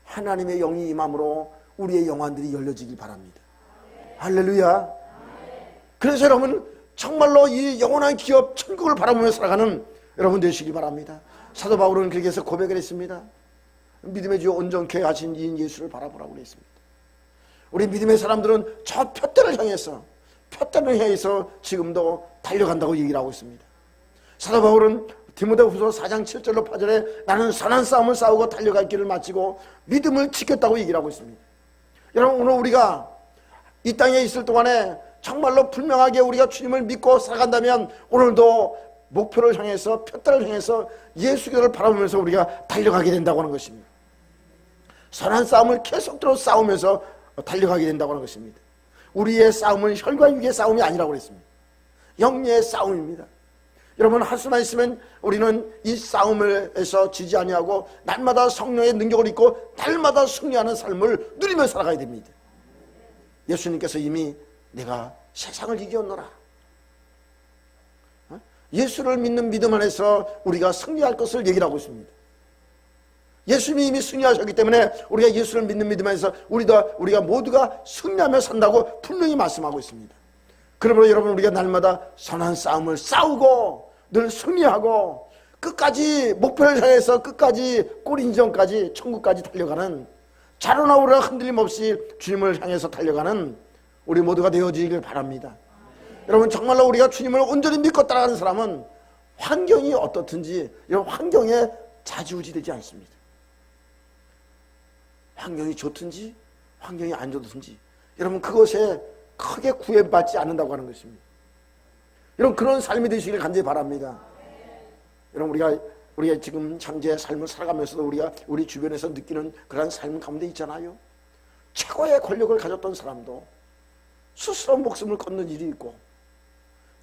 하나님의 영이 임함으로 우리의 영안들이 열려지길 바랍니다. 할렐루야. 그래서 여러분 정말로 이 영원한 기업 천국을 바라보며 살아가는 여러분 되시기 바랍니다. 사도 바울은 그렇게 해서 고백을 했습니다. 믿음의 주 온전케 하신 이인 예수를 바라보라고 했습니다. 우리 믿음의 사람들은 저 표대를 향해서 지금도 달려간다고 얘기를 하고 있습니다. 사도 바울은 디모데후서 4장 7절로 8절에 나는 선한 싸움을 싸우고 달려갈 길을 마치고 믿음을 지켰다고 얘기를 하고 있습니다. 여러분 오늘 우리가 이 땅에 있을 동안에 정말로 분명하게 우리가 주님을 믿고 살아간다면 오늘도 목표를 향해서 표대를 향해서 예수교를 바라보면서 우리가 달려가게 된다고 하는 것입니다. 선한 싸움을 계속적으로 싸우면서 달려가게 된다고 하는 것입니다. 우리의 싸움은 혈과 육의 싸움이 아니라고 그랬습니다. 영리의 싸움입니다. 여러분 할 수만 있으면 우리는 이 싸움에서 지지 아니하고 날마다 성령의 능력을 입고 날마다 승리하는 삶을 누리며 살아가야 됩니다. 예수님께서 이미 내가 세상을 이겼노라. 예수를 믿는 믿음 안에서 우리가 승리할 것을 얘기를 하고 있습니다. 예수님이 이미 승리하셨기 때문에 우리가 예수를 믿는 믿음 안에서 우리가 모두가 승리하며 산다고 분명히 말씀하고 있습니다. 그러므로 여러분 우리가 날마다 선한 싸움을 싸우고 늘 승리하고 끝까지 목표를 향해서 끝까지 골인전까지 천국까지 달려가는 자로나 우리가 흔들림 없이 주님을 향해서 달려가는 우리 모두가 되어지길 바랍니다. 여러분 정말로 우리가 주님을 온전히 믿고 따라가는 사람은 환경이 어떻든지 이런 환경에 좌지우지되지 않습니다. 환경이 좋든지 환경이 안 좋든지 여러분 그것에 크게 구애받지 않는다고 하는 것입니다. 여러분 그런 삶이 되시길 간절히 바랍니다. 여러분 우리가 지금 현재 삶을 살아가면서도 우리가 우리 주변에서 느끼는 그런 삶 가운데 있잖아요. 최고의 권력을 가졌던 사람도 스스로 목숨을 끊는 일이 있고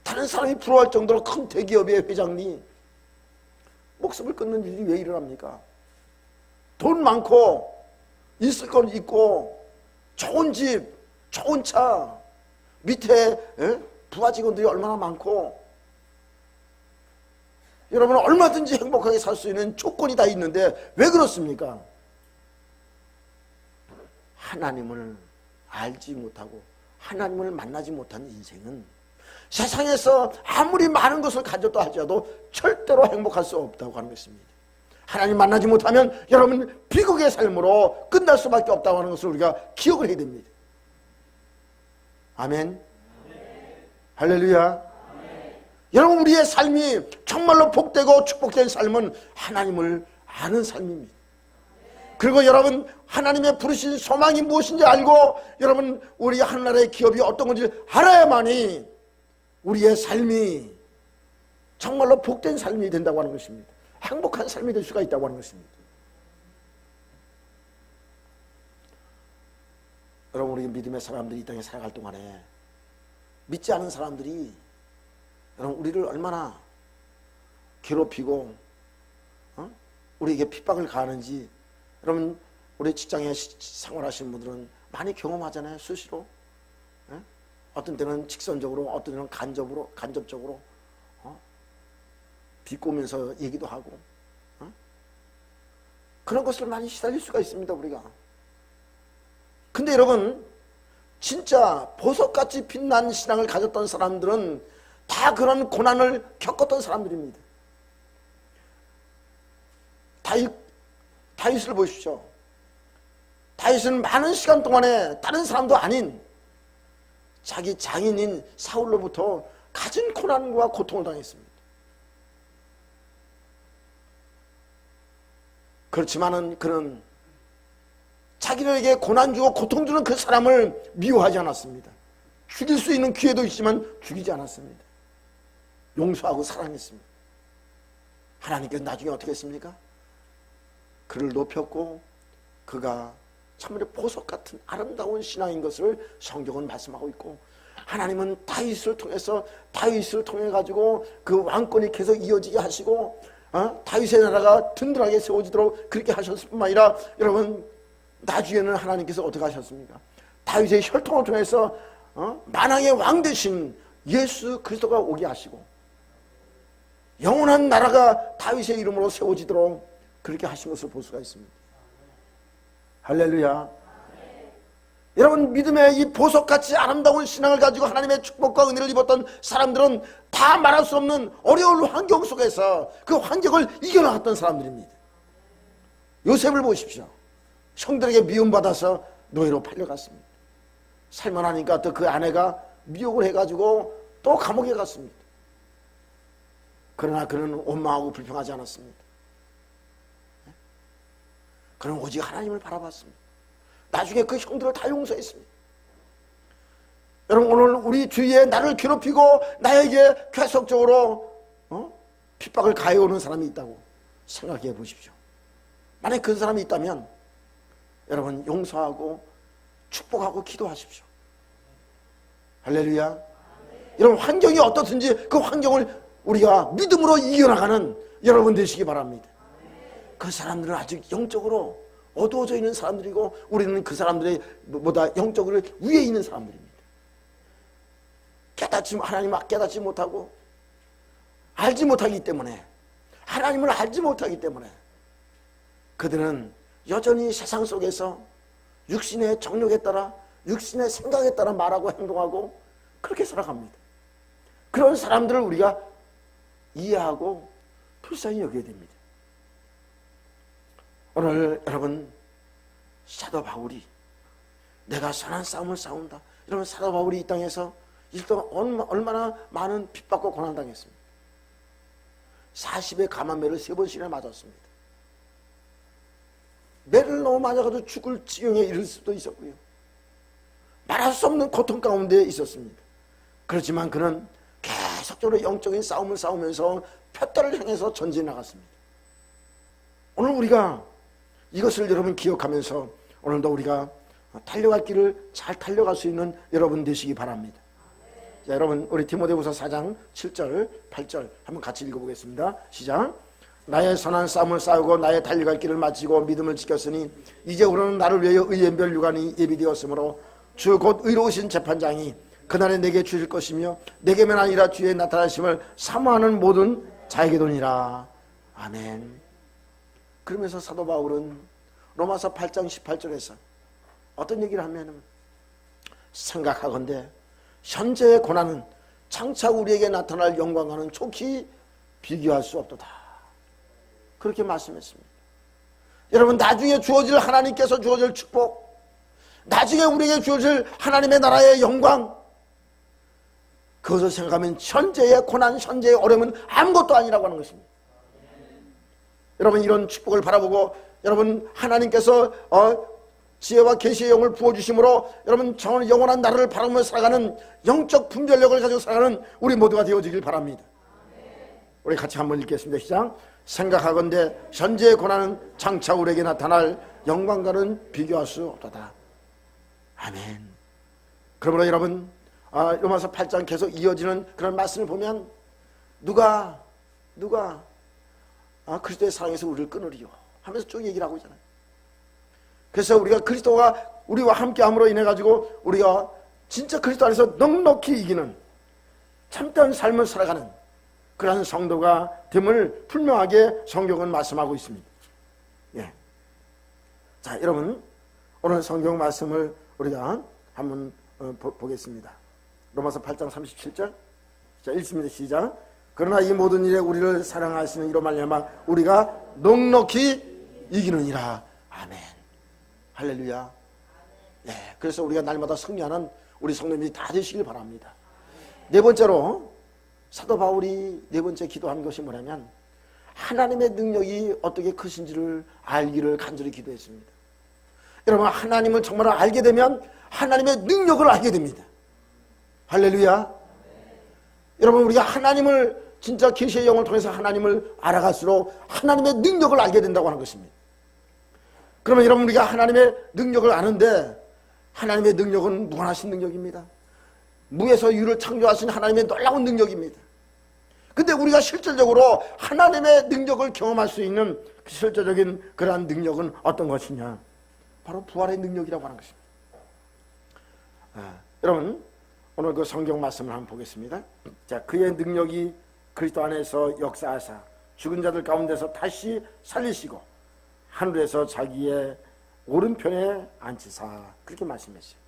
다른 사람이 부러워할 정도로 큰 대기업의 회장이 목숨을 끊는 일이 왜 일어납니까? 돈 많고 있을 건 있고 좋은 집, 좋은 차 밑에 부하 직원들이 얼마나 많고 여러분은 얼마든지 행복하게 살 수 있는 조건이 다 있는데 왜 그렇습니까? 하나님을 알지 못하고 하나님을 만나지 못한 인생은 세상에서 아무리 많은 것을 가졌다 하더라도 절대로 행복할 수 없다고 하는 것입니다. 하나님 만나지 못하면 여러분 비극의 삶으로 끝날 수밖에 없다고 하는 것을 우리가 기억을 해야 됩니다. 아멘. 할렐루야. 여러분 우리의 삶이 정말로 복되고 축복된 삶은 하나님을 아는 삶입니다. 그리고 여러분 하나님의 부르신 소망이 무엇인지 알고 여러분 우리 하늘나라의 기업이 어떤 건지 알아야만이 우리의 삶이 정말로 복된 삶이 된다고 하는 것입니다. 행복한 삶이 될 수가 있다고 하는 것입니다. 여러분 우리 믿음의 사람들이 이 땅에 살아갈 동안에 믿지 않은 사람들이 여러분 우리를 얼마나 괴롭히고 우리에게 핍박을 가하는지 여러분 우리 직장에 생활하시는 분들은 많이 경험하잖아요. 수시로 어떤 때는 직선적으로 어떤 때는 간접적으로 비꼬면서 얘기도 하고 그런 것을 많이 시달릴 수가 있습니다. 우리가. 근데 여러분 진짜 보석같이 빛난 신앙을 가졌던 사람들은 다 그런 고난을 겪었던 사람들입니다. 다윗을 보십시오. 다윗은 많은 시간 동안에 다른 사람도 아닌 자기 장인인 사울로부터 가진 고난과 고통을 당했습니다. 그렇지만은 그는 자기들에게 고난 주고 고통 주는 그 사람을 미워하지 않았습니다. 죽일 수 있는 기회도 있지만 죽이지 않았습니다. 용서하고 사랑했습니다. 하나님께서 나중에 어떻게 했습니까? 그를 높였고 그가 참으로 보석 같은 아름다운 신앙인 것을 성경은 말씀하고 있고, 하나님은 다윗을 통해 가지고 그 왕권이 계속 이어지게 하시고 다윗의 나라가 든든하게 세워지도록 그렇게 하셨을 뿐만 아니라, 여러분 나중에는 하나님께서 어떻게 하셨습니까? 다윗의 혈통을 통해서 만왕의 왕 되신 예수 그리스도가 오게 하시고, 영원한 나라가 다윗의 이름으로 세워지도록 그렇게 하신 것을 볼 수가 있습니다. 할렐루야. 여러분, 믿음의 이 보석같이 아름다운 신앙을 가지고 하나님의 축복과 은혜를 입었던 사람들은 다 말할 수 없는 어려운 환경 속에서 그 환경을 이겨나갔던 사람들입니다. 요셉을 보십시오. 형들에게 미움받아서 노예로 팔려갔습니다. 살만하니까 또 그 아내가 미혹을 해가지고 또 감옥에 갔습니다. 그러나 그는 원망하고 불평하지 않았습니다. 그는 오직 하나님을 바라봤습니다. 나중에 그 형들을 다 용서했습니다. 여러분, 오늘 우리 주위에 나를 괴롭히고 나에게 계속적으로 핍박을 가해오는 사람이 있다고 생각해 보십시오. 만약 그 사람이 있다면 여러분, 용서하고 축복하고 기도하십시오. 할렐루야. 여러분, 환경이 어떻든지 그 환경을 우리가 믿음으로 이겨나가는 여러분 되시기 바랍니다. 그 사람들은 아직 영적으로 어두워져 있는 사람들이고, 우리는 그 사람들보다 영적으로 위에 있는 사람들입니다. 하나님을 깨닫지 못하고 알지 못하기 때문에, 하나님을 알지 못하기 때문에 그들은 여전히 세상 속에서 육신의 정욕에 따라, 육신의 생각에 따라 말하고 행동하고 그렇게 살아갑니다. 그런 사람들을 우리가 이해하고 불쌍히 여겨야 됩니다. 오늘 여러분, 사도 바울이 내가 선한 싸움을 싸운다. 여러분, 사도 바울이 이 땅에서 일단 얼마나 많은 핍박과 고난당했습니다. 40의 감한매를 3번씩이나 맞았습니다. 매를 너무 맞아가지고 죽을 지경에 이를 수도 있었고요. 말할 수 없는 고통 가운데 있었습니다. 그렇지만 그는 계속적으로 영적인 싸움을 싸우면서 푯달을 향해서 전진해 나갔습니다. 오늘 우리가 이것을 여러분 기억하면서 오늘도 우리가 달려갈 길을 잘 달려갈 수 있는 여러분 되시기 바랍니다. 자, 여러분, 우리 디모데후서 4장 7절 8절 한번 같이 읽어보겠습니다. 시작. 나의 선한 싸움을 싸우고 나의 달려갈 길을 마치고 믿음을 지켰으니 이제 우리는 나를 위하여 의의 면류관이 예비되었으므로 주 곧 의로우신 재판장이 그날에 내게 주실 것이며 내게만 아니라 주의 나타나심을 사모하는 모든 자에게도니라. 아멘. 그러면서 사도 바울은 로마서 8장 18절에서 어떤 얘기를 하냐면, 생각하건대 현재의 고난은 장차 우리에게 나타날 영광과는 족히 비교할 수 없도다. 그렇게 말씀했습니다. 여러분, 나중에 주어질 하나님께서 주어질 축복, 나중에 우리에게 주어질 하나님의 나라의 영광, 그것을 생각하면 현재의 고난, 현재의 어려움은 아무것도 아니라고 하는 것입니다. 여러분, 이런 축복을 바라보고 여러분, 하나님께서 지혜와 계시의 영을 부어주심으로 여러분 영원한 나라를 바라보며 살아가는 영적 분별력을 가지고 살아가는 우리 모두가 되어지길 바랍니다. 우리 같이 한번 읽겠습니다. 시작. 생각하건대 현재의 고난은 장차 우리에게 나타날 영광과는 비교할 수 없도다. 아멘. 그러므로 여러분, 로마서 8장 계속 이어지는 그런 말씀을 보면 누가 그리스도의 사랑에서 우리를 끊으리요 하면서 쭉 얘기를 하고 있잖아요. 그래서 우리가 그리스도가 우리와 함께함으로 인해 가지고 우리가 진짜 그리스도 안에서 넉넉히 이기는 참된 삶을 살아가는 그러한 성도가 됨을 분명하게 성경은 말씀하고 있습니다. 예. 자, 여러분, 오늘 성경 말씀을 우리가 한번 보겠습니다. 로마서 8장 37절. 자, 읽습니다. 시작. 그러나 이 모든 일에 우리를 사랑하시는 이로 말미암아 우리가 넉넉히 이기느니라. 아멘. 할렐루야. 네, 그래서 우리가 날마다 승리하는 우리 성도님들이 다 되시길 바랍니다. 네 번째로 사도 바울이 네 번째 기도한 것이 뭐냐면, 하나님의 능력이 어떻게 크신지를 알기를 간절히 기도했습니다. 여러분, 하나님을 정말 알게 되면 하나님의 능력을 알게 됩니다. 할렐루야. 여러분, 우리가 하나님을 진짜 계시의 영을 통해서 하나님을 알아갈수록 하나님의 능력을 알게 된다고 하는 것입니다. 그러면 여러분 우리가 하나님의 능력을 아는데 하나님의 능력은 무한하신 능력입니다. 무에서 유를 창조하신 하나님의 놀라운 능력입니다. 근데 우리가 실질적으로 하나님의 능력을 경험할 수 있는 실질적인 그러한 능력은 어떤 것이냐? 바로 부활의 능력이라고 하는 것입니다. 여러분 오늘 그 성경 말씀을 한번 보겠습니다. 자, 그의 능력이 그리스도 안에서 역사하사 죽은 자들 가운데서 다시 살리시고 하늘에서 자기의 오른편에 앉히사, 그렇게 말씀했어요.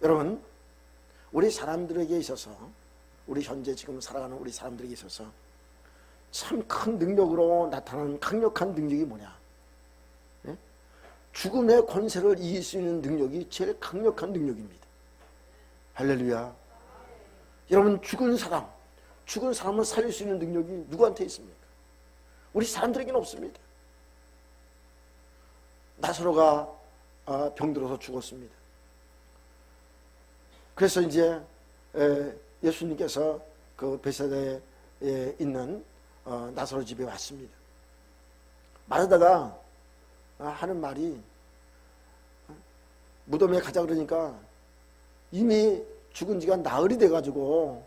여러분 우리 사람들에게 있어서, 우리 현재 지금 살아가는 우리 사람들에게 있어서 참 큰 능력으로 나타나는 강력한 능력이 뭐냐? 네? 죽음의 권세를 이길 수 있는 능력이 제일 강력한 능력입니다. 할렐루야. 여러분 죽은 사람을 살릴 수 있는 능력이 누구한테 있습니까? 우리 사람들에게는 없습니다. 나사로가 병들어서 죽었습니다. 그래서 이제 예수님께서 그 베세다에 있는 나사로 집에 왔습니다. 마르다가 하는 말이, 무덤에 가자 그러니까 이미 죽은 지가 나흘이 돼가지고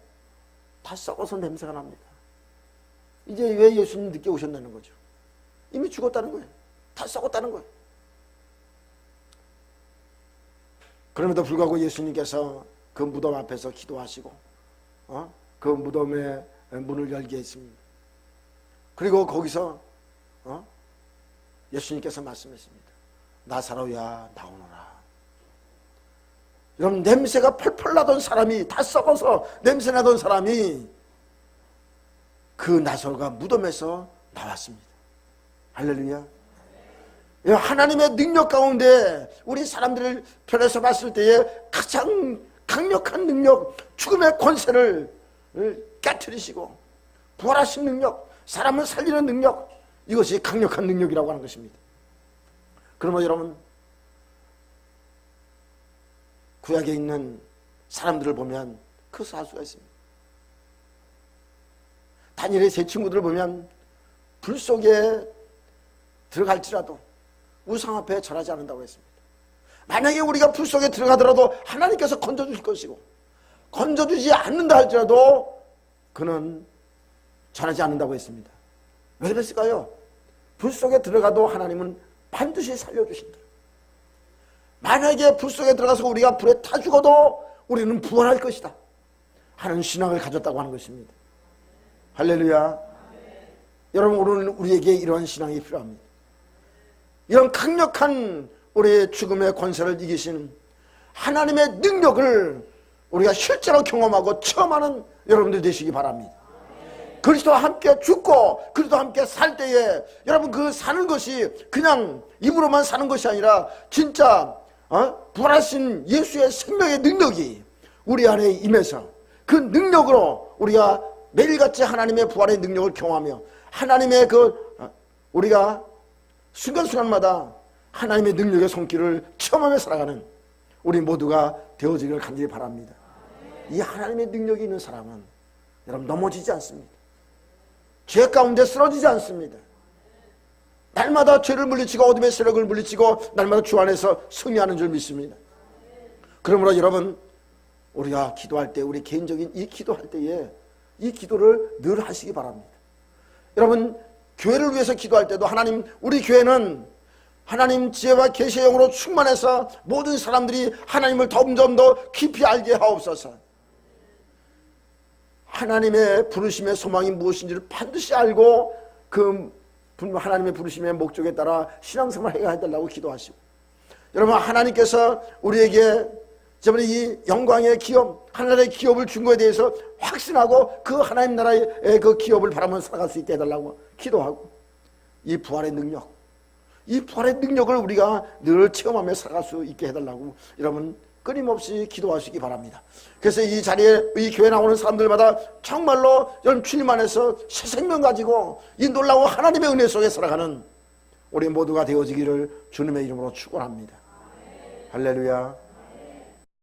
다 썩어서 냄새가 납니다. 이제 왜 예수님 늦게 오셨다는 거죠? 이미 죽었다는 거예요. 다 썩었다는 거예요. 그럼에도 불구하고 예수님께서 그 무덤 앞에서 기도하시고 그 무덤의 문을 열게 했습니다. 그리고 거기서 예수님께서 말씀했습니다. 나사로야 나오너라. 여러분 냄새가 펄펄 나던 사람이, 다 썩어서 냄새 나던 사람이, 그 나사로가 무덤에서 나왔습니다. 할렐루야. 하나님의 능력 가운데 우리 사람들을 편에서 봤을 때에 가장 강력한 능력, 죽음의 권세를 깨트리시고 부활하신 능력, 사람을 살리는 능력, 이것이 강력한 능력이라고 하는 것입니다. 그러면 여러분 구약에 있는 사람들을 보면 그것을 알 수가 있습니다. 다니엘의 세 친구들을 보면 불 속에 들어갈지라도 우상 앞에 절하지 않는다고 했습니다. 만약에 우리가 불 속에 들어가더라도 하나님께서 건져주실 것이고, 건져주지 않는다 할지라도 그는 절하지 않는다고 했습니다. 왜 그랬을까요? 불 속에 들어가도 하나님은 반드시 살려주신다. 만약에 불 속에 들어가서 우리가 불에 타 죽어도 우리는 부활할 것이다 하는 신앙을 가졌다고 하는 것입니다. 할렐루야. 여러분 오늘 우리에게 이러한 신앙이 필요합니다. 이런 강력한 우리의 죽음의 권세를 이기신 하나님의 능력을 우리가 실제로 경험하고 체험하는 여러분들 되시기 바랍니다. 그리스도와 함께 죽고 그리스도와 함께 살 때에 여러분 그 사는 것이 그냥 입으로만 사는 것이 아니라 진짜 부활하신 예수의 생명의 능력이 우리 안에 임해서 그 능력으로 우리가 매일같이 하나님의 부활의 능력을 경험하며 하나님의 우리가 순간순간마다 하나님의 능력의 손길을 체험하며 살아가는 우리 모두가 되어지기를 간절히 바랍니다. 이 하나님의 능력이 있는 사람은 여러분 넘어지지 않습니다. 죄 가운데 쓰러지지 않습니다. 날마다 죄를 물리치고 어둠의 세력을 물리치고 날마다 주 안에서 승리하는 줄 믿습니다. 그러므로 여러분 우리가 기도할 때, 우리 개인적인 이 기도할 때에 이 기도를 늘 하시기 바랍니다. 여러분 교회를 위해서 기도할 때도 하나님, 우리 교회는 하나님 지혜와 계시의 영으로 충만해서 모든 사람들이 하나님을 점점 더 깊이 알게 하옵소서. 하나님의 부르심의 소망이 무엇인지를 반드시 알고 그 하나님의 부르심의 목적에 따라 신앙생활을 해야 해달라고 기도하시고, 여러분 하나님께서 우리에게 저번에 이 영광의 기업, 하나님의 기업을 준 것에 대해서 확신하고 그 하나님 나라의 그 기업을 바라면서 살아갈 수 있게 해달라고 기도하고, 이 부활의 능력, 이 부활의 능력을 우리가 늘 체험하며 살아갈 수 있게 해달라고 여러분 끊임없이 기도하시기 바랍니다. 그래서 이 자리에 이 교회 나오는 사람들마다 정말로 여러분 주님 안에서 새 생명 가지고 이 놀라운 하나님의 은혜 속에 살아가는 우리 모두가 되어지기를 주님의 이름으로 축원합니다. 할렐루야.